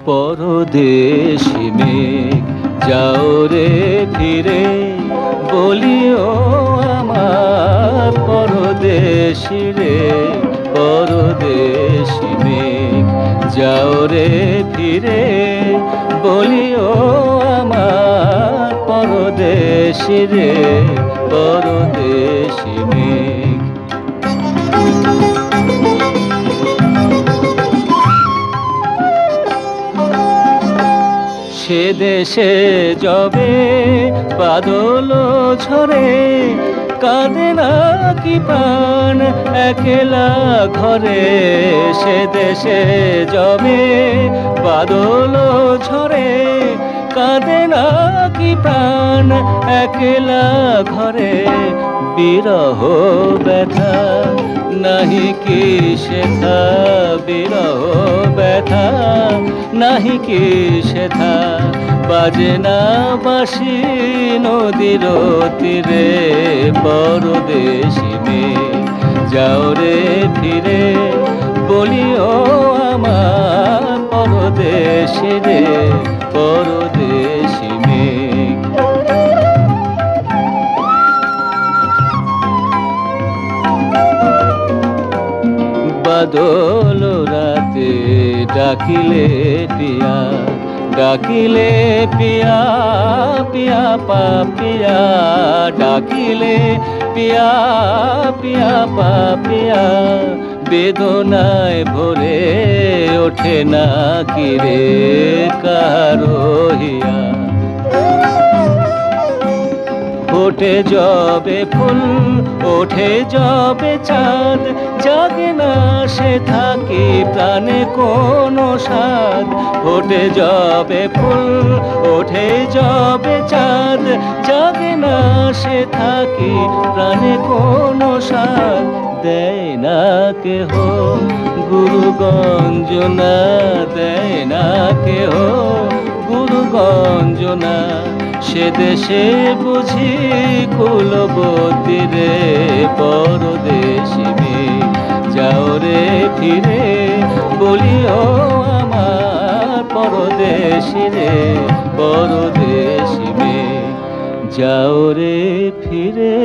পরদেশি মেঘ যাও রে ফিরে, বলিও আমার পরদেশি রে। পরদেশি মেঘ যাও রে ফিরে, বলিও আমার পরদেশি রে। পরদেশি মেঘ সে দেশে যবে বাদল ঝরে, কাঁদে না কি প্রাণ একলা ঘরে। সে দেশে যবে বাদল ঝরে, কাঁদে না কি প্রাণ একলা ঘরে। বিরহ ব্যথা নাহি কি শেখা, বিরহ ব্যথা নাহি কি শেখা। বাজে না বাঁশি নদীর তীরে, পরদেশি মেঘ যাও রে ফিরে, বলিও আমার পরদেশি রে। পরদেশি মেঘ বাদল রাতে ডাকিলে পিয়া, ডাকিলে পিয়া পিয়া পাপিয়া। ডাকিলে পিয়া পিয়া পাপিয়া, বেদনায় ভরে ওঠে না কি রে কারো হিয়া। ওঠে যবে ফুল ওঠে যবে চাঁদ, জাগে না সে থাকি প্রাণে কোনো স্বাদ। ওঠে যবে ফুল ওঠে যবে চাঁদ, জাগে না সে থাকি প্রাণে কোনো স্বাদ। দেয় না কেহ গুরু গঞ্জনা, দেয় না কেহ গুরু গঞ্জনা। সে দেশে বুঝি কুলবতী রে, পরদেশি মেঘ যাও রে ফিরে, বলিও আমার পরদেশি রে। পরদেশি মেঘ যাও রে ফিরে।